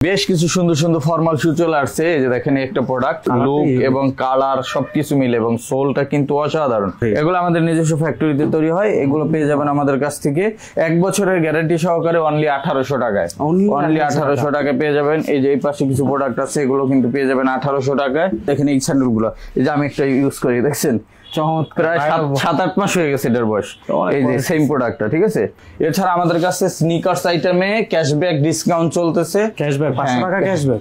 বেশ কিছু সুন্দর সুন্দর ফর্মাল শু চলে আসছে। এই যে দেখেন একটা প্রোডাক্ট, লুক এবং কালার সবকিছু মিলে এবং সোলটা কিন্তু অসাধারণ। এগুলো আমাদের নিজস্ব ফ্যাক্টরিতে তৈরি হয়। এগুলো পেয়ে যাবেন আমাদের কাছ থেকে 1 বছরের গ্যারান্টি সহকারে অনলি 1800 টাকায়। অনলি 1800 টাকায় পেয়ে যাবেন। এই যে এই পাশে কিছু প্রোডাক্ট আছে, এগুলো কিন্তু পেয়ে যাবেন 1800 টাকায়। দেখেন এই স্যান্ডেল গুলো, এই যে আমি একটা ইউজ করি, দেখছেন প্রায় 7-8 মাস হয়ে গেছে এটার বয়স। এই যে সেম প্রোডাক্টটা, ঠিক আছে। এছাড়া আমাদের কাছে স্নিকার্স আইটেমে ক্যাশব্যাক ডিসকাউন্ট চলতেছে। ক্যাশব্যাক 500 টাকা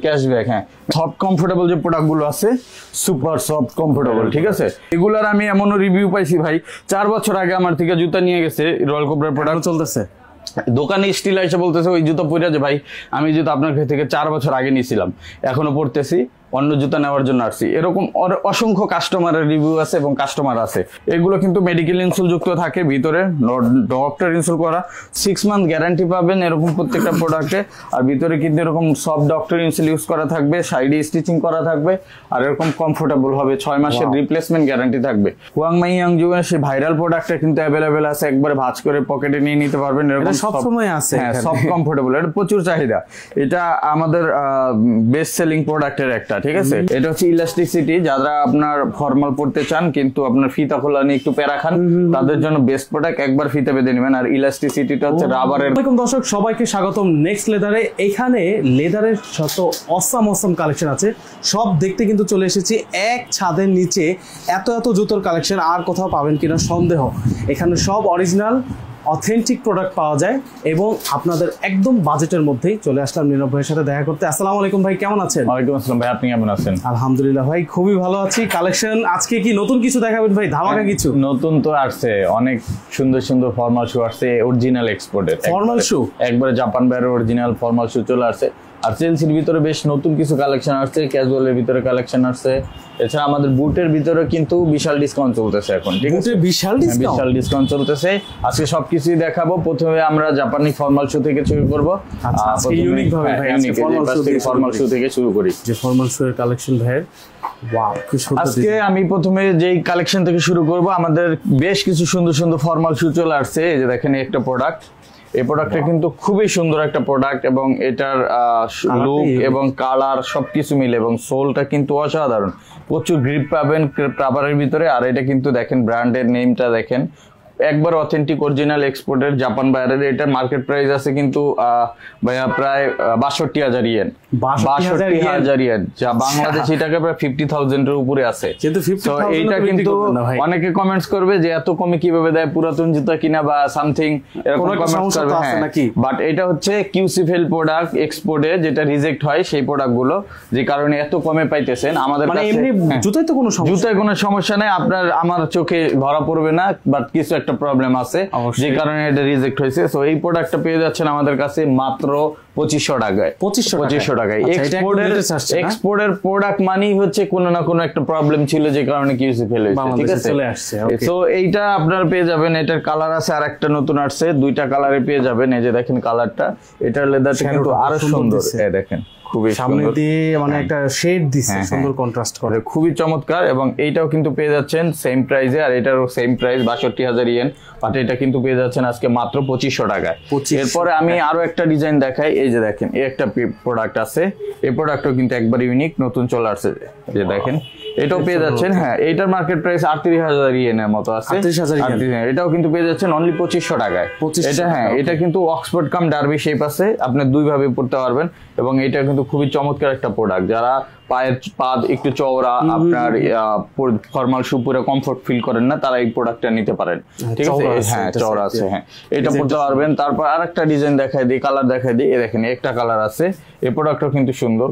ক্যাশব্যাক। হ্যাঁ, সফট কমফোর্টেবল যে প্রোডাক্ট গুলো আছে, সুপার সফট কমফোর্টেবল, ঠিক আছে। এগুলার আমি এমনও রিভিউ পাইছি ভাই, 4 বছর আগে আমার থেকে জুতা নিয়ে গেছে, রয়্যাল কোবরার প্রোডাক্ট চলতেছে। দোকানে স্টিল এসে বলতেছে ওই জুতো পরে যে ভাই আমি জুতো আপনার কাছ থেকে 4 বছর আগে নিয়েছিলাম, এখনো পড়তেছি, অন্য জুতা নেওয়ার জন্য আসছি। এরকম অসংখ্য কাস্টমারের রিভিউ আছে এবং কাস্টমার আছে। এগুলো কিন্তু মেডিকেল ইনসুল যুক্ত থাকে ভিতরে, ডক্টর ইনসুল করা, 6 মান্থ গ্যারান্টি পাবেন এরকম প্রত্যেকটা প্রোডাক্টে। আর ভিতরে কিন্তু এরকম সব ডক্টর ইনসুল ইউজ করা থাকবে, সাইডে স্টিচিং করা থাকবে, আর এরকম কমফোর্টেবল হবে। 6 মাসের রিপ্লেসমেন্ট গ্যারান্টি থাকবে। হুয়াংমাই ইয়াংজুয়ের সেই ভাইরাল প্রোডাক্টটা কিন্তু অ্যাভেলেবেল আছে, একবারে ভাঁজ করে পকেটে নিয়ে নিতে পারবেন। এরকম সব সময় আছে। হ্যাঁ, সব কমফোর্টেবল, এটা প্রচুর চাহিদা। এটা আমাদের বেস্ট সেলিং প্রোডাক্টের একটা, ঠিক আছে। এটা হচ্ছে ইলাস্টিসিটি, যারা আপনার ফর্মাল পড়তে চান কিন্তু আপনার ফিতা খোলা নিয়ে একটু প্যারা খান, তাদের জন্য বেস্ট প্রোডাক্ট। একবার ফিতা বেঁধে নেবেন। আর ইলাস্টিসিটিটা হচ্ছে রাবারের। আসসালামু দর্শক, সবাইকে স্বাগতম নেক্সট লেদারে। এখানে লেদারের শত অসাম কালেকশন আছে, সব দেখতে কিন্তু চলে এসেছি এক ছাদের নিচে। এত জুতোর কালেকশন আর কোথাও পাবেন কিনা সন্দেহ। এখানে সব অরিজিনাল অথেন্টিক প্রোডাক্ট পাওয়া যায় এবং আপনাদের একদম বাজেটের মধ্যেই। চলে আসলাম নীরব ভাইয়ের সাথে দেখা করতে। আসসালামু আলাইকুম ভাই, কেমন আছেন? ওয়ালাইকুম আসসালাম ভাই, আপনি কেমন আছেন? আলহামদুলিল্লাহ ভাই, খুবই ভালো আছি। কালেকশন আজকে কি নতুন কিছু দেখাবেন ভাই? ধামাকা কিছু নতুন তো আসছে, অনেক সুন্দর সুন্দর ফর্মাল শু আসছে, অরিজিনাল এক্সপোর্টের ফর্মাল শু, একবারে জাপান বাইরের অরিজিনাল ফর্মাল শু চলে আসছে। আর চেলসির ভিতরে বেশ নতুন কিছু কালেকশন আসছে, ক্যাজুয়ালের ভিতরে কালেকশন আসছে। এছাড়া আমাদের বুটের ভিতরে কিন্তু বিশাল ডিসকাউন্ট চলতেছে এখন, ঠিক আছে। বিশাল ডিসকাউন্ট চলতেছে। আজকে সবকিছুই দেখাবো। প্রথমে আমরা জাপানি ফর্মাল শু থেকে শুরু করব। ইউনিক ভাবে ভাই, ফর্মাল শু থেকে শুরু করি। যে ফর্মাল শু এর কালেকশন ভাই, ওয়াও, কি সুন্দর। আজকে আমি প্রথমে যেই কালেকশন থেকে শুরু করব, আমাদের বেশ কিছু সুন্দর সুন্দর ফর্মাল শু চলে আসছে। এই যে দেখেন একটা প্রোডাক্ট, এই প্রোডাক্টটা কিন্তু খুবই সুন্দর একটা প্রোডাক্ট এবং এটার লুক এবং কালার সবকিছু মিলে এবং সোলটা কিন্তু অসাধারণ। প্রচুর গ্রিপ পাবেন রাবারের ভিতরে। আর এটা কিন্তু দেখেন ব্র্যান্ডের নেমটা দেখেন, একবার অথেন্টিক অরিজিনাল এক্সপোর্টের জাপান বাইরের। এটার মার্কেট প্রাইস আছে কিন্তু ভাইয়া প্রায় 62,000 ইয়েন। 62,000 ইয়েন, যা বাংলাদেশি টাকা প্রায় 50,000 এর উপরে আছে। কিন্তু এইটা কিন্তু অনেকে কমেন্টস করবে যে এত কমে কিভাবে দেয়, পুরাতন জুতা কিনা বা সামথিং, এরকম কমেন্টস করবে। বাট এটা হচ্ছে কিউসি ফেল প্রোডাক্ট এক্সপোর্টে, যেটা রিজেক্ট হয় সেই প্রোডাক্ট গুলো, যে কারণে এত কমে পাইতেছেন আমাদের কাছে। জুতায় তো কোনো সমস্যা নেই, আপনার আমার চোখে ধরা পড়বে না, বাট কিছু একটা প্রবলেম আছে যে কারণে এটা রিজেক্ট হয়েছে। সো এই প্রোডাক্টটা পেয়ে যাচ্ছেন আমাদের কাছে মাত্র 2500 টাকায়। 2500 টাকায়। এক্সপোর্টের প্রোডাক্ট মানেই হচ্ছে কোনো না কোনো একটা প্রবলেম ছিল, যে কারণে কিউসি ফেল হয়েছে, ঠিক আছে। সো এইটা আপনারা পেয়ে যাবেন। এটার কালার আছে, আর একটা নতুন আসছে, 2টা কালারে পেয়ে যাবেন। এই যে দেখেন কালারটা, এটার লেদারটা কিন্তু আরো সুন্দর। এই দেখেন খুবই সামনে দিয়ে মানে একটা শেড দিছে, সুন্দর কন্ট্রাস্ট করে, খুবই চমৎকার। এবং এইটাও কিন্তু পেয়ে যাচ্ছেন সেম প্রাইসে, আর এটারও সেম প্রাইস 62,000 ইয়েন। বাট এটা কিন্তু পেয়ে যাচ্ছেন আজকে মাত্র 2500 টাকায়। এরপরে আমি আরো একটা ডিজাইন দেখাই। এই যে দেখেন এই একটা প্রোডাক্ট আছে, এই প্রোডাক্টও কিন্তু একবার ইউনিক, নতুন চলে আসছে। যে দেখেন এটাও পেয়ে যাচ্ছেন। হ্যাঁ, এইটার মার্কেট প্রাইস 38,000 ইয়েনের মতো আছে। এটাও কিন্তু পেয়ে যাচ্ছেন অনলি 2500 টাকায়। এটা হ্যাঁ, এটা কিন্তু অক্সফোর্ড কাম ডার্বি শেপ আছে, আপনি 2 ভাবে পড়তে পারবেন। এবং এটা কিন্তু খুবই চমৎকার একটা প্রোডাক্ট। যারা পায়ের পাদ একটু চওড়া, আপনার ফর্মাল শু পরে কমফোর্ট ফিল করেন না, তারা এই প্রোডাক্টটা নিতে পারেন, ঠিক আছে। হ্যাঁ, চওড়া আছে, হ্যাঁ, এটা পড়তে পারবেন। তারপর আরেকটা ডিজাইন দেখাই দিই, কালার দেখাই দিই। এই দেখেন একটা কালার আছে, এই প্রোডাক্টটাও কিন্তু সুন্দর।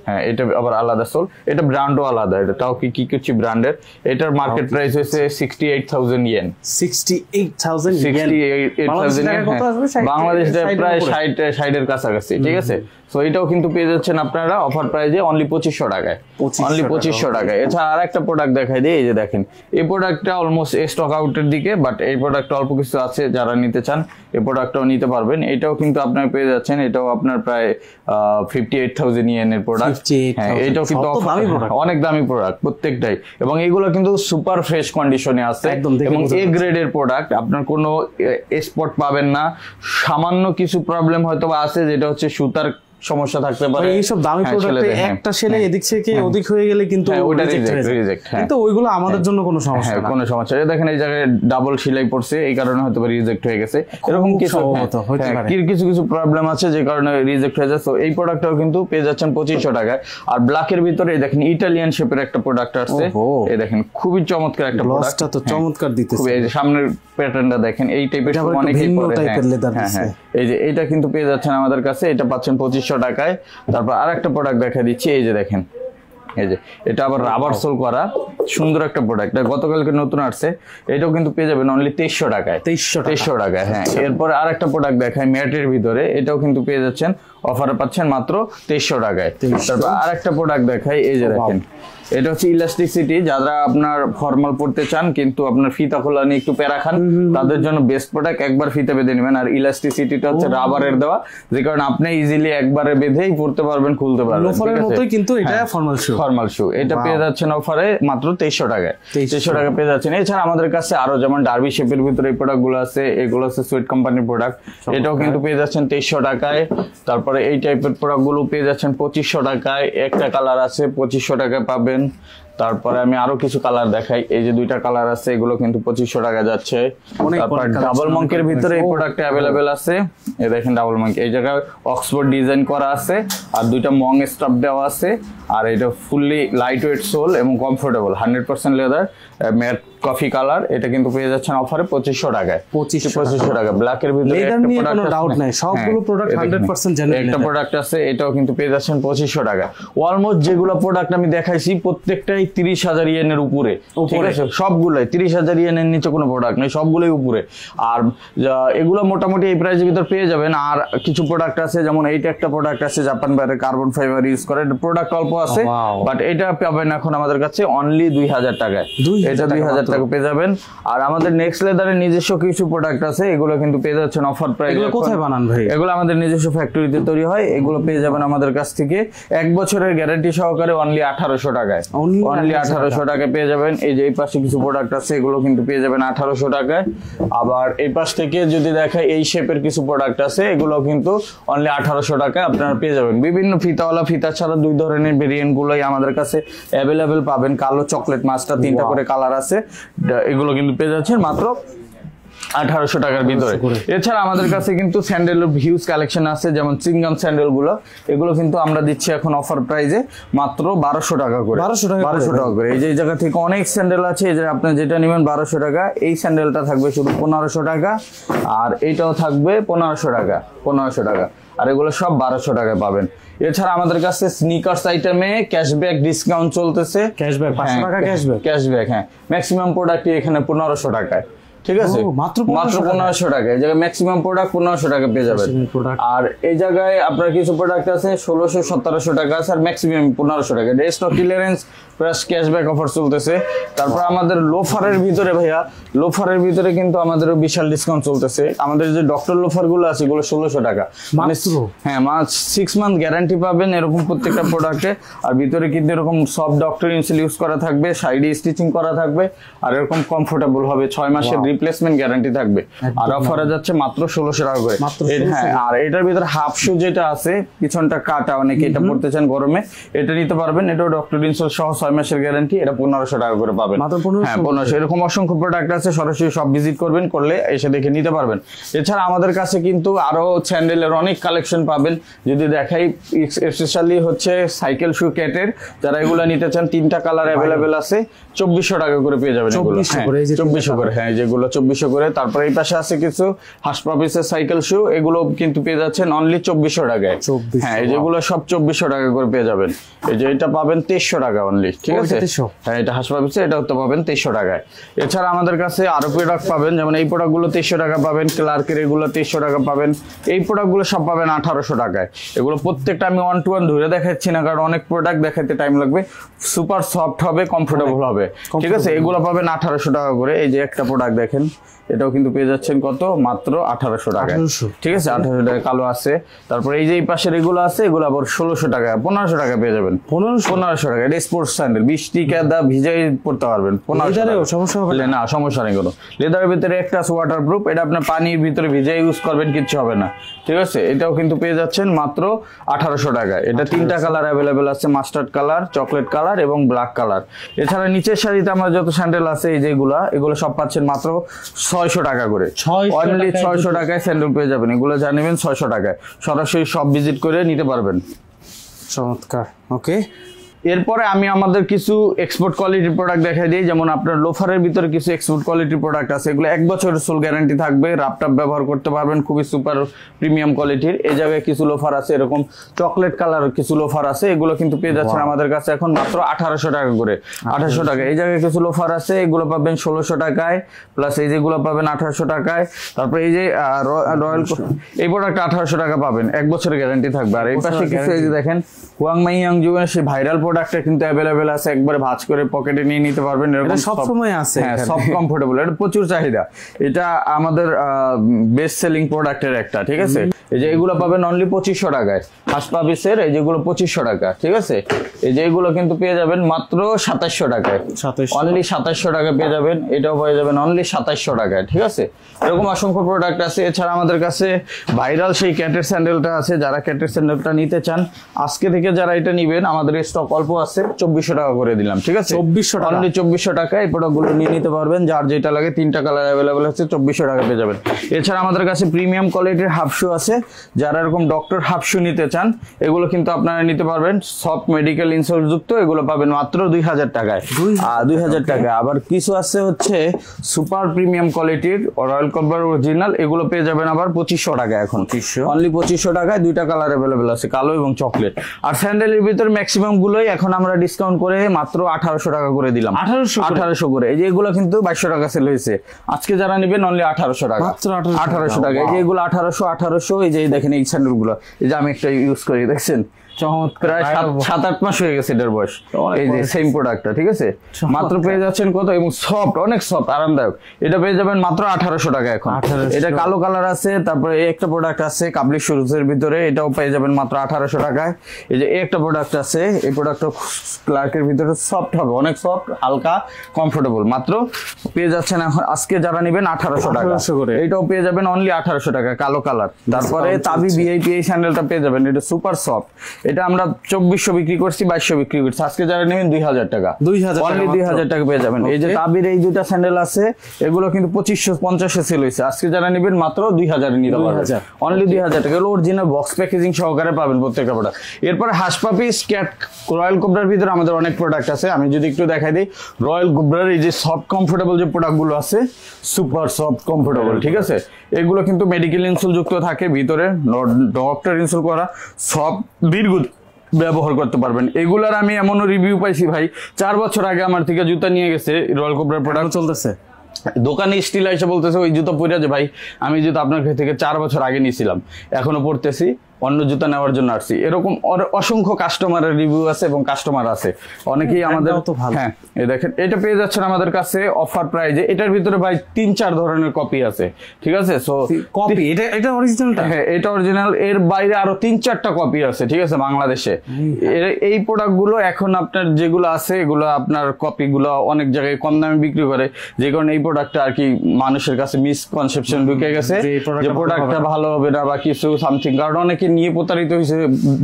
হ্যাঁ, এটা আবার আলাদা সোল, এটা ব্র্যান্ডও আলাদা। এটাও কিকুচি ব্র্যান্ডের। এটার মার্কেট প্রাইস হচ্ছে 68,000 ইয়েন। 68,000 বাংলাদেশে প্রায় 60 এর কাছাকাছি, ঠিক আছে। সো এটাও কিন্তু পেয়ে যাচ্ছেন আপনারা অফার প্রাইজে অনলি 2500 টাকায়। অনলি 2500 টাকায়। এছাড়া আর একটা প্রোডাক্ট দেখাই দিই। এই যে দেখেন এই প্রোডাক্টটা অলমোস্ট স্টক আউটের দিকে, বাট এই প্রোডাক্টটা অল্প কিছু আছে, যারা নিতে চান এই প্রোডাক্টটাও নিতে পারবেন। এটাও কিন্তু আপনারা পেয়ে যাচ্ছেন, এটাও আপনার প্রায় 58,000 ইয়েনের প্রোডাক্ট। হ্যাঁ, এটাও কিন্তু প্রোডাক্ট, অনেক দামি প্রোডাক্ট প্রত্যেকটাই, এবং এগুলো কিন্তু সুপার ফ্রেশ কন্ডিশনে আছে একদম দেখে এবং বোঝা এ যাচ্ছে। গ্রেডের প্রোডাক্ট। আপনার কোনো স্পট পাবেন না। সামান্য কিছু প্রবলেম হয়তো বা আছে, যেটা হচ্ছে সুতার সমস্যা থাকতে পারে। এইসব দামি প্রোডাক্টে একটা সেলাই এদিক থেকে ওদিক হয়ে গেলে কিন্তু ওটা reject হয়ে যায়। রিজেক্ট। কিন্তু ওইগুলো আমাদের জন্য কোনো সমস্যা হ্যাঁ, না। কোনো সমস্যা নেই। দেখেন এই জায়গায় ডাবল সেলাই পড়ছে, এই কারণে হয়তো রিজেক্ট হয়ে গেছে, এরকম কিছু সম্ভবত হতে পারে। কিছু কিছু প্রবলেম আছে যে কারণে রিজেক্ট হয়ে যায়। তো এই প্রোডাক্টটাও কিন্তু পেয়ে যাচ্ছেন 2500 টাকায়। আর ব্ল্যাকের ভিতরে এই দেখেন ইটালিয়ান শেপের একটা প্রোডাক্ট আসছে, এই দেখেন খুবই চমৎকার একটা প্রোডাক্ট। গ্লসটা তো চমৎকার দিতেছে। খুবই, এই যে সামনের প্যাটার্নটা দেখেন, এই টাইপের এটা আবার একটু অনেকেই ভিন্ন পরে। টাইপের leather দিছে। এই যে এইটা কিন্তু পেয়ে যাচ্ছেন আমাদের কাছে, এটা পাচ্ছেন 2500 টাকায়। তারপর আরেকটা প্রোডাক্ট দেখা দিচ্ছি, এই যে দেখেন, এই যে এটা আবার রাবার সোল করা সুন্দর একটা প্রোডাক্ট, গতকালকে নতুন আসছে। এটাও কিন্তু পেয়ে যাবেন অনলি 2300 টাকায়। 2300 টাকায়, হ্যাঁ। এরপরে আরেকটা প্রোডাক্ট দেখায় ম্যাটের ভিতরে, এটাও কিন্তু পেয়ে যাচ্ছেন অফারে পাচ্ছেন মাত্র 2300 টাকায়। তারপর আরেকটা প্রোডাক্ট দেখাই, এই যে দেখেন, এটা হচ্ছে ইলাস্টিসিটি। যারা আপনার ফর্মাল পড়তে চান কিন্তু আপনার ফিতা খোলা নিয়ে একটু প্যারা খান, তাদের জন্য বেস্ট প্রোডাক্ট। একবার ফিতা বেঁধে নেবেন। আর ইলাস্টিসিটিটা হচ্ছে রাবারের দেওয়া, যে কারণে আপনি ইজিলি একবারে বেঁধেই পড়তে পারবেন, খুলতে পারবেন। লোফারের মতোই কিন্তু এটা ফর্মাল শু। ফর্মাল শু এটা পেয়ে যাচ্ছেন অফারে মাত্র 2300 টাকায়। 2300 টাকা পেয়ে যাচ্ছেন। এছাড়া আমাদের কাছে আরো যেমন ডার্বি শেপের ভিতরে এই প্রোডাক্ট গুলো আছে, এগুলো হচ্ছে সুইট কোম্পানির প্রোডাক্ট, এটাও কিন্তু পেয়ে যাচ্ছেন 2300 টাকায়। তারপরে এই টাইপের প্রোডাক্ট গুলো পেয়ে যাচ্ছেন 2500 টাকায়। একটা কালার আছে 2500 টাকায় পাবেন। তারপরে আমি আরো কিছু কালার দেখাই, এই যে দুইটা কালার আছে, এগুলো কিন্তু 2500 টাকা যাচ্ছে। তারপর ডাবল মঙ্কের ভিতরে এই প্রোডাক্ট অ্যাভেলেবেল আছে, এই দেখেন ডাবল মঙ্ক, এই জায়গায় অক্সফোর্ড ডিজাইন করা আছে, আর দুইটা মং স্টাফ দেওয়া আছে। আর এটা ফুললি লাইট ওয়েট সোল এবং comfortable, 100% leather, matte coffee colour. এটা কিন্তু পেয়ে যাচ্ছেন অফারে 2500 টাকায়। 2500 টাকা। ব্ল্যাকের ভিতরে লেদার নিয়ে কোনো ডাউট নাই, সবগুলো প্রোডাক্ট 100% জেনুইন। একটা প্রোডাক্ট আছে, এটাও কিন্তু পেয়ে যাচ্ছেন 2500 টাকা। অলমোস্ট যেগুলো প্রোডাক্ট আমি দেখাইছি প্রত্যেকটাই 30,000 ইয়েনের উপরে, ঠিক আছে? সবগুলোই 30,000 ইয়েনের নিচে কোনো প্রোডাক্ট নেই, সবগুলোই উপরে। আর এগুলো মোটামুটি এই প্রাইসের ভিতর পেয়ে যাবেন। আর কিছু প্রোডাক্ট আছে, যেমন এইটা একটা প্রোডাক্ট আছে জাপান বাইরে কার্বন ফাইবার ইউজ করে, প্রোডাক্ট অল্প আছে, বাট এটা পাবেন এখন আমাদের কাছে অনলি 2000 টাকায়। এটা 2000 টাকা পেয়ে যাবেন। আর আমাদের নেক্সট লেদারের নিজস্ব কিছু প্রোডাক্ট আছে, এগুলো কিন্তু পেয়ে যাচ্ছেন অফার প্রাইস। এগুলো কোথায় বানান ভাই? এগুলো আমাদের নিজস্ব ফ্যাক্টরিতে তৈরি হয়। এগুলো পেয়ে যাবেন আমাদের কাছ থেকে 1 বছরের গ্যারান্টি সহকারে অনলি 1800 টাকায়। অনলি 1800 টাকায় পেয়ে যাবেন। এই যে এই পাশে কিছু প্রোডাক্ট আছে, এগুলো কিন্তু পেয়ে যাবেন 1800 টাকায়। আবার এই পাশ থেকে যদি দেখায়, এই শেপের কিছু প্রোডাক্ট আছে, এগুলো কিন্তু অনলি 1800 টাকায় আপনারা পেয়ে যাবেন। বিভিন্ন ফিতাওয়ালা, ফিতা ছাড়া দুই ধরনের ভেরিয়েন্ট গুলোই আমাদের কাছে অ্যাভেলেবেল পাবেন। কালো, চকলেট, মাস্টার, 3টা করে কালার আছে। এগুলো কিন্তু পেয়ে যাচ্ছেন মাত্র 1800 টাকার ভিতরে। এছাড়া আমাদের কাছে কিন্তু স্যান্ডেলের হিউজ কালেকশন আছে, যেমন চিংগাম স্যান্ডেল গুলো, এগুলো কিন্তু আমরা দিচ্ছি এখন অফার প্রাইজে মাত্র 1200 টাকা করে। 1200 টাকা করে। এই যে জায়গা থেকে অনেক স্যান্ডেল আছে, এই যে আপনি যেটা নেবেন 1200 টাকা। এই স্যান্ডেলটা থাকবে শুধু 1500 টাকা, আর এইটাও থাকবে 1500 টাকা, 1500 টাকা। আর এগুলো সব 1200 টাকায় পাবেন। এছাড়া আমাদের কাছে স্নিকার্স আইটেমে ক্যাশব্যাক ডিসকাউন্ট চলতেছে। ক্যাশব্যাক 500 টাকা ক্যাশব্যাক, হ্যাঁ। ম্যাক্সিমাম প্রোডাক্টই এখানে 1500 টাকায়, ঠিক আছে? মাত্র 1500 টাকা। এই জায়গায় ম্যাক্সিমাম প্রোডাক্ট 1500 টাকা পেয়ে যাবেন। আর এই জায়গায় আপনার কিছু প্রোডাক্ট আছে 1600-1700 টাকা আছে, আর ম্যাক্সিমাম 1500 টাকা। Stock clearance plus cashback offer চলতেছে। তারপর আমাদের লোফারের ভিতরে ভাইয়া, লোফারের ভিতরে কিন্তু আমাদের বিশাল ডিসকাউন্ট চলতেছে। আমাদের যে ডক্টর লোফার গুলো আছে, এগুলো 1600 টাকা মাত্র। হ্যাঁ, 6 মান্থ গ্যারান্টি পাবেন এরকম প্রত্যেকটা প্রোডাক্টে। আর ভিতরে কিন্তু এরকম সফট ডক্টর ইনসেল ইউজ করা থাকবে, সাইডে স্টিচিং করা থাকবে, আর এরকম কমফোর্টেবল হবে। 6 মাসের রিপ্লেসমেন্ট গ্যারান্টি থাকবে। আর অফারে যাচ্ছে মাত্র 1600 টাকা করে। হ্যাঁ, আর এটার ভিতরে হাফ শু যেটা আছে, পিছনটা কাটা, অনেকে এটা পড়তে চান গরমে, এটা নিতে পারবেন। এটাও ডক্টর ইনসেল সহ 6 মাসের গ্যারান্টি, এটা 1500 টাকা করে পাবেন। হ্যাঁ, 1500। এরকম অসংখ্য প্রোডাক্ট আছে, সরাসরি সব ভিজিট করবেন, করলে এসে দেখে নিতে পারবেন। এছাড়া আমাদের কাছে কিন্তু আরো স্যান্ডেলের অনেক কালেকশন পাবেন। যদি দেখাই, স্পেশালি হচ্ছে সাইকেল শু ক্যাটের, যারা এগুলো নিতে চান, 3টা কালার অ্যাভেলেবেল আছে, 2400 টাকা করে পেয়ে যাবেন এগুলো। 2400 করে, হ্যাঁ, যেগুলো 2400 করে। তারপর এই পাশে আছে কিছু হাসপাপিসের সাইকেল শু, এগুলো কিন্তু পেয়ে যাচ্ছেন অনলি 2400 টাকায়। হ্যাঁ, এই যেগুলো সব 2400 টাকা করে পেয়ে যাবেন। এই যে এটা পাবেন 2300 টাকা অনলি, ঠিক আছে? হ্যাঁ, এটা হাসপাপিসে, এটাও তো পাবেন 2300 টাকায়। এছাড়া আমাদের কাছে আরো প্রোডাক্ট পাবেন, যেমন এই প্রোডাক্টগুলো 2300 টাকা পাবেন, ক্লার্কের এগুলো 2300 টাকা পাবেন। এই প্রোডাক্টগুলো সব পাবেন 1800 টাকায়। এগুলো প্রত্যেকটা আমি 1 to 1 ধরে দেখাচ্ছি না, কারণ অনেক প্রোডাক্ট দেখাতে টাইম লাগবে। সুপার সফট হবে, কমফোর্টেবল হবে, ঠিক আছে? এগুলো পাবেন 1800 টাকা করে। এই যে একটা প্রোডাক্ট দেখেন, দেখেন এটাও কিন্তু পেয়ে যাচ্ছেন কত মাত্র 1800 টাকায়। ঠিক আছে 1800 টাকা কালো আছে। তারপর এই যে এই পাশের এগুলো আছে এগুলো আবার 1600 টাকা 1500 টাকা পেয়ে যাবেন। 1500 টাকা এটা স্পোর্টস স্যান্ডেল, বৃষ্টি কাদা ভিজাই পড়তে পারবেন। 1500 সমস্যা হবে না, সমস্যা নেই কোনো। লেদারের ভিতরে একটা আছে ওয়াটারপ্রুফ, এটা আপনার পানির ভিতরে ভিজাই ইউজ করবেন কিচ্ছু হবে না। ঠিক আছে এটাও কিন্তু পেয়ে যাচ্ছেন মাত্র 1800 টাকায়। এটা 3টা কালার অ্যাভেলেবেল আছে, মাস্টার্ড কালার, চকলেট কালার এবং ব্ল্যাক কালার। এছাড়া নিচের সারিতে আমার যত স্যান্ডেল আছে এই যেগুলা এগুলো সব পাচ্ছেন মাত্র 600 টাকা করে। অনলি 600 টাকায় স্যান্ডেল পেয়ে যাবেন। এগুলো জানেন 600 টাকায়, সরাসরি সব ভিজিট করে নিতে পারবেন। চমৎকার। ওকে, এরপরে আমি আমাদের কিছু এক্সপোর্ট কোয়ালিটির প্রোডাক্ট দেখাই দিই। যেমন আপনার লোফারের ভিতরে কিছু এক্সপোর্ট কোয়ালিটির প্রোডাক্ট আছে, এগুলো 1 বছরের সোল গ্যারান্টি থাকবে, রাপটাপ ব্যবহার করতে পারবেন, খুবই সুপার প্রিমিয়াম কোয়ালিটির। এই জায়গায় কিছু লোফার আছে, এরকম চকলেট কালার কিছু লোফার আছে, এগুলো কিন্তু পেয়ে যাচ্ছেন আমাদের কাছে এখন মাত্র 1800 টাকা করে। 1800 টাকা। এই জায়গায় কিছু লোফার আছে, এগুলো পাবেন 1600 টাকায়, প্লাস এই যেগুলো পাবেন 1800 টাকায়। তারপর এই যে রয়্যাল এই প্রোডাক্ট 1800 টাকা পাবেন, 1 বছরের গ্যারান্টি থাকবে। আর এই পাশে কিছু এই যে দেখেন হুয়াংমাই ইয়াংজুয়ের সেই ভাইরাল প্রোডাক্টটা কিন্তু অ্যাভেলেবেল আছে, একবারে ভাঁজ করে পকেটে নিয়ে নিতে পারবেন। এরকম সব সময় আছে, হ্যাঁ সব কমফোর্টেবল, এটা প্রচুর চাহিদা, এটা আমাদের বেস্ট সেলিং প্রোডাক্টের একটা। ঠিক আছে এই যে এগুলো পাবেন অনলি 2500 টাকায়, হাসপাবিসের এই যেগুলো 2500 টাকা। ঠিক আছে এই যে এগুলো কিন্তু পেয়ে যাবেন মাত্র 2700 টাকায়, অনলি 2700 টাকা পেয়ে যাবেন। এটাও পেয়ে যাবেন অনলি 2700 টাকায়। ঠিক আছে এরকম অসংখ্য প্রোডাক্ট আছে। এছাড়া আমাদের কাছে ভাইরাল সেই ক্যাটের স্যান্ডেলটা আছে, যারা ক্যাটের স্যান্ডেলটা নিতে চান আজকে থেকে যারা এটা নিবেন আমাদের স্টক অল্প আছে, 2400 টাকা করে দিলাম। ঠিক আছে 2400 টাকা, অনলি 2400 টাকা এই প্রোডাক্টগুলো নিয়ে নিতে পারবেন। যার যেটা লাগে 3টা কালার অ্যাভেলেবেল আছে, 2400 টাকা পেয়ে যাবেন। এছাড়া আমাদের কাছে প্রিমিয়াম কোয়ালিটির হাফ শু আছে, যারা এরকম ডক্টর হাফ শু নিতে চান এগুলো কিন্তু আপনারা নিতে পারবেন, সফট মেডিকেল ইনসোল যুক্ত, এগুলো পাবেন মাত্র 2000 টাকায়। 2000 টাকা। আবার কিছু আছে হচ্ছে সুপার প্রিমিয়াম কোয়ালিটির রয়্যাল কোবরার অরিজিনাল, এগুলো পেয়ে যাবেন আবার 2500 টাকা এখন, অনলি 2500 টাকায়। 2টা কালার অ্যাভেলেবেল আছে, কালো এবং চকলেট। আর স্যান্ডেলের ভিতরে ম্যাক্সিমাম গুলোই এখন আমরা ডিসকাউন্ট করে মাত্র 1800 টাকা করে দিলাম। 1800 করে। এই যে এগুলো কিন্তু 2200 টাকা সেল হয়েছে, আজকে যারা নেবেন অনলি 1800 টাকা, 1800 টাকা। এই যে এগুলো 1800। এই যে দেখেন এই স্যান্ডেল গুলো, এই যে আমি একটা ইউজ করি দেখছেন, প্রায় 7-8 মাস হয়ে গেছে এটার বয়স। এই যে সেম প্রোডাক্টটা। ঠিক আছে মাত্র পেয়ে যাচ্ছেন কত, এবং সফট, অনেক সফট, আরামদায়ক। এটা পেয়ে যাবেন মাত্র 1800 টাকা এখন। এটা কালো কালার আছে। তারপরে এই একটা প্রোডাক্ট আছে কাবলি শুরুজ এর ভিতরে, এটাও পেয়ে যাবেন মাত্র 1800 টাকায়। এই যে একটা প্রোডাক্ট আছে, এই প্রোডাক্টটা ক্লার্কের ভিতরে সফট হবে, অনেক সফট, হালকা, কমফোর্টেবল। মাত্র পেয়ে যাচ্ছেন এখন আজকে যারা নেবেন 1800 টাকা করে। এইটাও পেয়ে যাবেন অনলি 1800 টাকা, কালো কালার। তারপরে তাবি ভিআইপি এই স্যান্ডেলটা পেয়ে যাবেন, এটা সুপার সফট। এটা আমরা 2400 বিক্রি করছি, 2200 বিক্রি করছি, আজকে যারা নেবেন 2000 টাকা, অনলি 2000 টাকা পেয়ে যাবেন। এই যে তাবির এই দুটা স্যান্ডেল আছে, এগুলো কিন্তু 2550 সেল হয়েছে, আজকে যারা নেবেন মাত্র 2000 নিতে পারবেন, অনলি 2000 টাকা। এগুলো অরিজিনাল বক্স প্যাকেজিং সহকারে পাবেন প্রত্যেকটা প্রোডাক্ট। এরপরে হাসপাপি ক্যাট রয়্যাল কোবরার ভিতরে আমাদের অনেক প্রোডাক্ট আছে, আমি যদি একটু দেখাই দিই। রয়্যাল কোবরার এই যে সফট কমফোর্টেবল যে প্রোডাক্টগুলো আছে, সুপার সফট কমফোর্টেবল। ঠিক আছে এগুলো কিন্তু মেডিকেল ইনসোল যুক্ত থাকে ভিতরে, ডক্টর ইনসোল করা, সব দীর্ঘ ব্যবহার করতে পারবেন। এগুলার আমি এমনও রিভিউ পাইছি ভাই, 4 বছর আগে আমার থেকে জুতা নিয়ে গেছে, রয়্যাল কোবরার প্রোডাক্ট চলতেছে, দোকানে স্টিল এসে বলতেছে ওই জুতো পরে যে ভাই আমি জুতো আপনার থেকে 4 বছর আগে নিয়েছিলাম, এখনো পড়তেছি, অন্য জুতা নেওয়ার জন্য আসছি। এরকম অসংখ্য কাস্টমারের রিভিউ আছে এবং কাস্টমার আছে অনেকেই আমাদের। হ্যাঁ এই দেখেন এটা পেয়ে যাচ্ছেন আমাদের কাছে অফার প্রাইজে। এটার ভিতরে ভাই 3-4 ধরনের কপি আছে। ঠিক আছে সো কপি, এটা অরিজিনালটা, হ্যাঁ এটা অরিজিনাল, এর বাইরে আরো 3-4টা কপি আছে। ঠিক আছে বাংলাদেশে এই প্রোডাক্ট গুলো এখন আপনার যেগুলো আছে এগুলো আপনার কপি গুলো অনেক জায়গায় কম দামে বিক্রি করে, যে কারণে এই প্রোডাক্টটা আর কি মানুষের কাছে মিসকনসেপশন ঢুকে গেছে যে প্রোডাক্টটা ভালো হবে না বা কিছু সামথিং, কারণ অনেকে নিয়ে প্রতারিত হয়েছে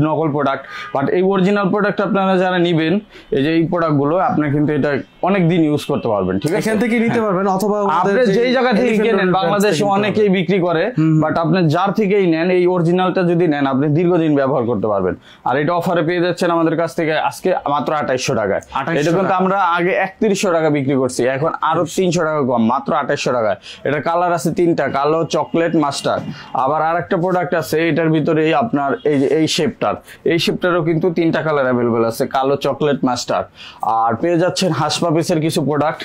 নকল প্রোডাক্ট। বাট এই অরিজিনাল প্রোডাক্ট আপনারা যারা নিবেন, এই যে এই প্রোডাক্ট গুলো আপনার কিন্তু এটা অনেক দিন ইউজ করতে পারবেন। ঠিক আছে এখান থেকে নিতে পারবেন, অথবা আপনি যেই জায়গা থেকে কিনেন, বাংলাদেশে অনেকেই বিক্রি করে, বাট আপনি যার থেকেই নেন এই অরিজিনালটা যদি নেন আপনি দীর্ঘদিন ব্যবহার করতে পারবেন। আর এটা অফারে পেয়ে যাচ্ছেন আমাদের কাছ থেকে আজকে মাত্র 2800 টাকায়। এটা কিন্তু আমরা আগে 3100 টাকা বিক্রি করছি, এখন আরো 300 টাকা কম, মাত্র 2800 টাকায়। এটা কালার আছে 3টা, কালো, চকলেট, মাস্টার। আবার আরেকটা প্রোডাক্ট আছে এটার ভিতরে আপনার এই যে এই শেপটারও কিন্তু 3টা কালার অ্যাভেলেবেল আছে, কালো, চকলেট, মাস্টার। আর পেয়ে যাচ্ছেন হাসপাপিসের কিছু প্রোডাক্ট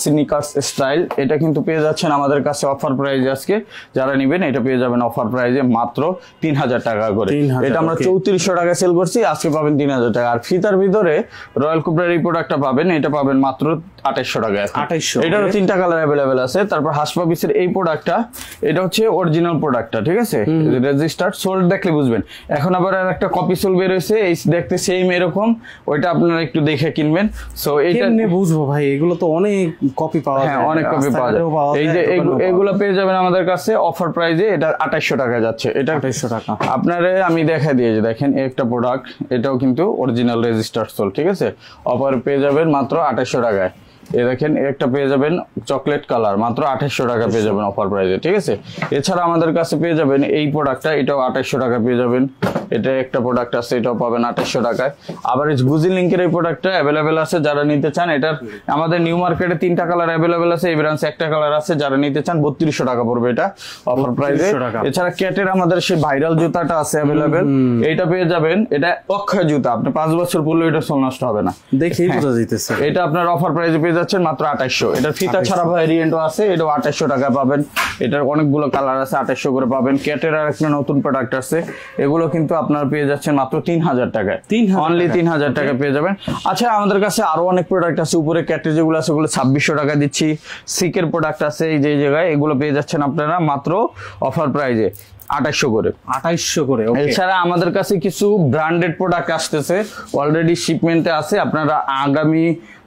স্নিকার্স স্টাইল, এটা কিন্তু পেয়ে যাচ্ছেন আমাদের কাছে অফার প্রাইজে। আজকে যারা নেবেন এটা পেয়ে যাবেন অফার প্রাইজে মাত্র 3000 টাকা করে। এটা আমরা 3400 টাকায় সেল করছি, আজকে পাবেন 3000 টাকা। আর ফিতার ভিতরে রয়্যাল কুবরার এই প্রোডাক্টটা পাবেন, এটা পাবেন মাত্র 2800 টাকায়। 2800, এটারও 3টা কালার অ্যাভেলেবেল আছে। তারপর হাসপাপিসের এই প্রোডাক্টটা, এটা হচ্ছে অরিজিনাল প্রোডাক্টটা, ঠিক আছে, রেজিস্টার্ড সোল্ড দেখলে বুঝবেন। এখন আবার আর একটা কপি সোল বের হয়েছে, এই দেখতে সেম এরকম, ওইটা আপনারা একটু দেখে কিনবেন। সো এইটা কেমনে বুঝবো ভাই? এগুলো তো অনেক কপি পাওয়া যায়। হ্যাঁ, অনেক কপি পাওয়া যায়। এই যে এগুলো পেয়ে যাবেন আমাদের কাছে অফার প্রাইজে, এটা 2800 টাকা যাচ্ছে। এটা 2800 টাকা। আপনারে আমি দেখা দিয়ে যে দেখেন একটা প্রোডাক্ট, এটাও কিন্তু অরিজিনাল রেজিস্টার্ড সোল, ঠিক আছে, অফার পেয়ে যাবেন মাত্র 2800 টাকায়। এই দেখেন একটা পেয়ে যাবেন চকলেট কালার, মাত্র 2800 টাকা পেয়ে যাবেন অফার প্রাইজে, ঠিক আছে। এছাড়া আমাদের কাছে পেয়ে যাবেন এই প্রোডাক্টটা, এটাও 2800 টাকা পেয়ে যাবেন। এটা একটা প্রোডাক্ট আছে, এটাও পাবেন 2800 টাকায়। আবার এই গুজি লিঙ্কের এই প্রোডাক্টটা অ্যাভেলেবেল আছে, যারা নিতে চান। এটার আমাদের নিউ মার্কেটে 3টা কালার অ্যাভেলেবেল আছে, এই ব্রাঞ্চে একটা কালার আছে, যারা নিতে চান 3200 টাকা পড়বে এটা অফার প্রাইজে। এছাড়া ক্যাটের আমাদের সেই ভাইরাল জুতাটা আছে অ্যাভেলেবেল, এইটা পেয়ে যাবেন। এটা অক্ষয় জুতা, আপনি 5 বছর পরলে এটা সোল নষ্ট হবে না, দেখেই বোঝা যাইতেছে। এটা আপনার অফার প্রাইসে পেয়ে যাচ্ছেন মাত্র 2800। এটার ফিতা ছাড়া ভ্যারিয়েন্টও আছে, এটাও 2800 টাকা পাবেন। এটার অনেকগুলো কালার আছে, 2800 করে পাবেন। ক্যাটের আর একটা নতুন প্রোডাক্ট আছে, এগুলো কিন্তু আপনার পেয়ে যাচ্ছেন মাত্র 3000 টাকায়, অনলি 3000 টাকা পেয়ে যাবেন। আচ্ছা, আমাদের কাছে আরো অনেক প্রোডাক্ট আছে, উপরে ক্যাটের যেগুলো আছে ওগুলো 2600 টাকা দিচ্ছি। সিকের প্রোডাক্ট আছে এই যে জায়গায়, এগুলো পেয়ে যাচ্ছেন আপনারা মাত্র অফার প্রাইজে 2800 করে। 2800 করে। এছাড়া আমাদের কাছে কিছু ব্র্যান্ডেড প্রোডাক্ট আসতেছে, অলরেডি শিপমেন্টে আছে। আপনারা আগামী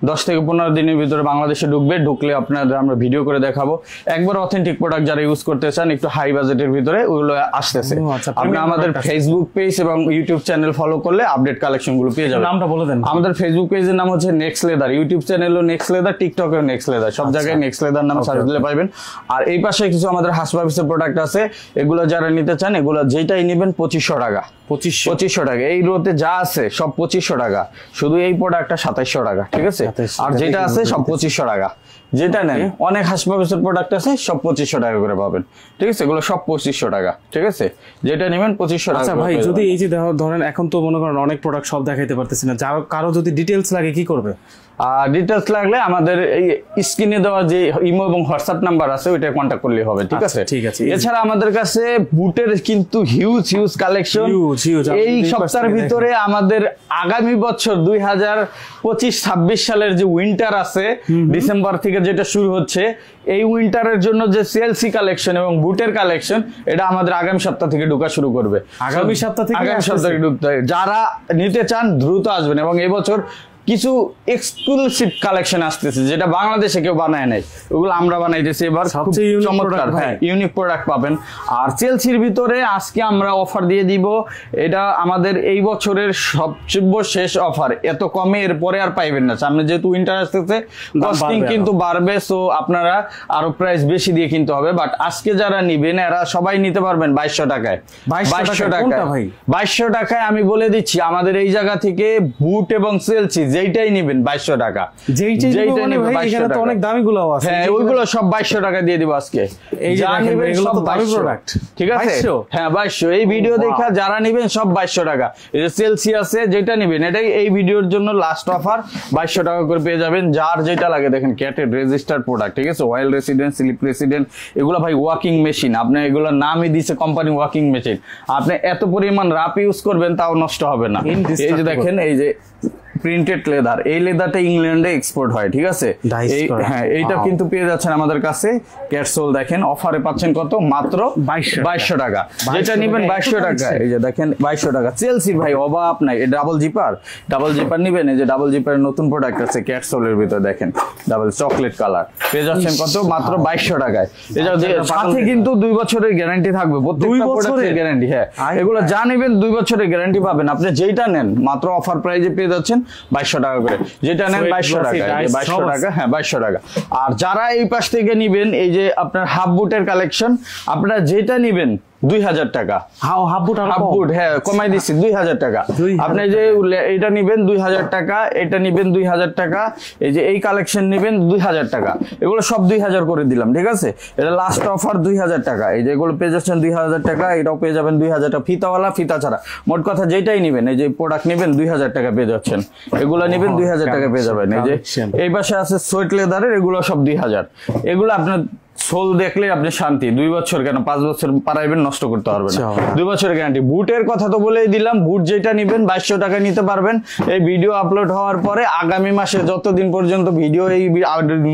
10 থেকে 15 দিনের ভিতরে বাংলাদেশে ঢুকলে আপনাদের আমরা ভিডিও করে দেখাবো। একবার অথেন্টিক প্রোডাক্ট যারা ইউজ করতে চান একটু হাই বাজেটের ভিতরে, ওগুলো আসতেছে। আপনি আমাদের ফেসবুক পেজ এবং ইউটিউব চ্যানেল ফলো করলে আপডেট কালেকশন গুলো পেয়ে যাবেন। নামটা বলে দেন। আমাদের ফেসবুক পেজের নাম হচ্ছে নেক্সট লেদার, ইউটিউব চ্যানেলও নেক্সট লেদার, টিকটকেও নেক্সট লেদার, সব জায়গায় নেক্সট লেদার নাম সার্চ দিলে পাবেন। আর এই পাশে কিছু আমাদের হাসপাপিসের প্রোডাক্ট আছে, এগুলো যারা নিতে চান, এগুলো যেটাই নেবেন 2500 টাকা। 2500 টাকা। এই রোতে যা আছে সব 2500 টাকা, শুধু এই প্রোডাক্টটা 2700 টাকা, ঠিক আছে। আর যেটা আছে সব 2500 টাকা, যেটা নেন। অনেক হাসপাপিসের প্রোডাক্ট আছে, সব 2500 টাকা করে পাবেন, ঠিক আছে। এগুলো সব 2500 টাকা, ঠিক আছে, যেটা নেবেন 2500 টাকা। আচ্ছা ভাই, যদি এই যে ধরেন এখন তো মনে করেন অনেক প্রোডাক্ট সব দেখাইতে পারতেছি না, কারো যদি ডিটেলস লাগে কি করবে? ডিটেলস লাগলে আমাদের এই স্ক্রিনে দেওয়া যে ইমো এবং হোয়াটসঅ্যাপ নাম্বার আছে ওইটা কন্ট্যাক্ট করলে হবে, ঠিক আছে। ঠিক আছে। এছাড়া আমাদের কাছে বুটের কিন্তু হিউজ কালেকশন। এই সপ্তাহের ভিতরে আমাদের আগামী বছর 2025-26 সালের যে উইন্টার আছে, ডিসেম্বর থেকে যেটা শুরু হচ্ছে, এই উইন্টারের জন্য যে সিএলসি কালেকশন এবং বুটের কালেকশন, এটা আমাদের আগামী সপ্তাহ থেকে ঢোকা শুরু করবে। আগামী সপ্তাহ থেকে ঢুকতে, যারা নিতে চান দ্রুত আসবেন। এবং এবছর কিছু এক্সক্লুসিভ কালেকশন আসতেছে, যেটা বাংলাদেশে কেউ বানায় নাই, ওগুলো আমরা বানাইতেছি এবার। চমৎকার ইউনিক প্রোডাক্ট পাবেন। আর চেলসির ভিতরে আজকে আমরা অফার দিয়ে দিব, এটা আমাদের এই বছরের সবচেয়ে শেষ অফার, এত কমে এরপরে আর পাইবেন না। সামনে যেহেতু উইন্টার আসতেছে, কস্টিং কিন্তু বাড়বে, সো আপনারা আরো প্রাইস বেশি দিয়ে কিনতে হবে। বাট আজকে যারা নিবেন এরা সবাই নিতে পারবেন 2200 টাকায়। 2200 টাকায় আমি বলে দিচ্ছি, আমাদের এই জায়গা থেকে বুট এবং চেলসি যেইটাই নিবেন 2200 টাকা। অনেক দামিগুলো আছে, হ্যাঁ, ওইগুলো সব 2200 টাকা দিয়ে দিব আজকে। ঠিক আছে, হ্যাঁ 2200। এই ভিডিও দেখা যারা নিবেন সব 2200 টাকা। এই যে চেলসি আছে, যেটা নিবেন এটাই এই ভিডিওর জন্য লাস্ট অফার, 2200 টাকা করে পেয়ে যাবেন। যার যেটা লাগে দেখেন, ক্যাটের রেজিস্টার্ড প্রোডাক্ট, ঠিক আছে, ওয়াইল্ড রেসিডেন্ট, স্লিপ রেসিডেন্ট, এগুলো ভাই ওয়াকিং মেশিন। আপনি এগুলোর নামই দিছে কোম্পানি ওয়াকিং মেশিন। আপনি এত পরিমাণ রাপ ইউজ করবেন তাও নষ্ট হবে না। এই যে দেখেন, এই যে প্রিন্টেড লেদার, এই লেদারটা ইংল্যান্ডে এক্সপোর্ট হয়, ঠিক আছে। হ্যাঁ, এইটা কিন্তু পেয়ে যাচ্ছেন আমাদের কাছে। ক্যাটসোল দেখেন অফারে পাচ্ছেন কত, মাত্র 2200 টাকা। যেটা নেবেন 2200 টাকা। এই যে দেখেন 2200 টাকা। চেলসির ভাই অভাব নাই। এই ডাবল জিপার নিবেন, এই যে ডাবল জিপারের নতুন প্রোডাক্ট আছে ক্যাটসোলের ভিতরে, দেখেন ডাবল চকলেট কালার, পেয়ে যাচ্ছেন কত, মাত্র 2200 টাকায়। এটা সাথে কিন্তু 2 বছরের গ্যারান্টি থাকবে, প্রত্যেকটা প্রোডাক্টের গ্যারান্টি। হ্যাঁ, এগুলো যা নেবেন 2 বছরের গ্যারান্টি পাবেন। আপনি যেটা নেন মাত্র অফার প্রাইজে পেয়ে যাচ্ছেন 2200 টাকা করে। যেটা নেন 2200 টাকা, 2200 টাকা, হ্যাঁ 2200 টাকা। আর যারা এই পাশ থেকে নিবেন, এই যে আপনার হাফ বুটের কালেকশন, আপনারা যেটা নিবেন 2000 টাকা। হাফ বুট হাফ বুট, হ্যাঁ কমাই দিচ্ছি 2000 টাকা। আপনি যে এইটা নিবেন 2000 টাকা, এটা নিবেন 2000 টাকা, এই যে এই কালেকশন নিবেন 2000 টাকা, এগুলো সব 2000 করে দিলাম, ঠিক আছে? এটা লাস্ট অফার 2000 টাকা। এই যে এগুলো পেয়ে যাচ্ছেন 2000 টাকা, এটাও পেয়ে যাবেন 2000 টাকা, ফিতাওয়ালা ফিতা ছাড়া, মোট কথা যেটাই নিবেন, এই যে প্রোডাক্ট নিবেন 2000 টাকা পেয়ে যাচ্ছেন, এগুলো নিবেন 2000 টাকা পেয়ে যাবেন। এই যে এই পাশে আছে সোয়েট লেদারের, এগুলো সব 2000। এগুলো আপনার সোল দেখলে আপনি শান্তি, 2 বছর কেন 5 বছর পারাইবেন, নষ্ট করতে পারবেন না, 2 বছরের গ্যারান্টি। বুটের কথা তো বলেই দিলাম, বুট যেটা নিবেন 2200 টাকা নিতে পারবেন। এই ভিডিও আপলোড হওয়ার পরে আগামী মাসে যতদিন পর্যন্ত ভিডিও এই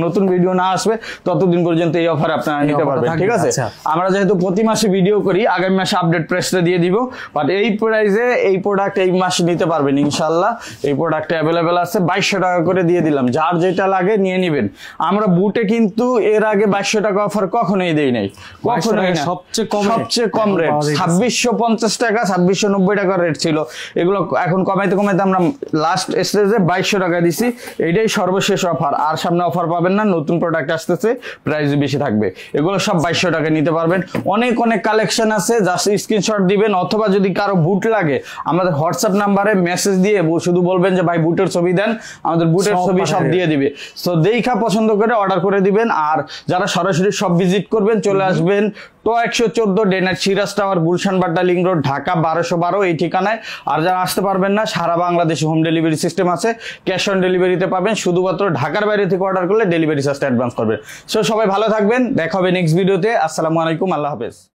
নতুন ভিডিও না আসবে ততদিন পর্যন্ত এই অফার আপনারা নিতে পারবেন, ঠিক আছে? আমরা যেহেতু প্রতি মাসে ভিডিও করি, আগামী মাসে আপডেট প্রাইসটা দিয়ে দিব, বাট এই প্রাইসে এই প্রোডাক্ট এই মাসে নিতে পারবেন ইনশাআল্লাহ। এই প্রোডাক্টটা অ্যাভেলেবেল আছে, 2200 টাকা করে দিয়ে দিলাম, যার যেটা লাগে নিয়ে নিবেন। আমরা বুটে কিন্তু এর আগে 2200 টাকা অফার কখনোই দেই নাই, কখনোই না। সবচেয়ে কম রেট 2650 টাকা, 2690 টাকা রেট ছিল। এগুলো এখন কমাইতে কমাইতে আমরা লাস্ট স্টেজে 2200 টাকা দিছি, এইটাই সর্বশেষ অফার। আর সামনে অফার পাবেন না, নতুন প্রোডাক্ট আসতেছে, প্রাইস বেশি থাকবে। এগুলো সব 2200 টাকা নিতে পারবেন। অনেক কালেকশন আছে, জাস্ট স্ক্রিনশট দিবেন, অথবা যদি কারো বুট লাগে আমাদের হোয়াটসঅ্যাপ নাম্বারে মেসেজ দিয়ে শুধু বলবেন যে ভাই বুটের ছবি দেন, আমাদের বুটের ছবি সব দিয়ে দিবে। তো দেখা পছন্দ করে অর্ডার করে দিবেন। আর যারা সরাসরি সব ভিজিট করবেন, চলে আসবেন তো 114 ডেনার Siraj tower, Gulshan Badda link road, Dhaka 1212 এই ঠিকানায়। আর যারা আসতে পারবেন না, সারা বাংলাদেশে হোম ডেলিভারি সিস্টেম আছে, ক্যাশ অন ডেলিভারিতে পাবেন। শুধুমাত্র ঢাকার বাইরে থেকে অর্ডার করলে ডেলিভারি চার্জটা অ্যাডভান্স করবেন। সো সবাই ভালো থাকবেন, দেখা হবে নেক্সট ভিডিওতে। আসসালামু আলাইকুম, আল্লাহ হাফেজ।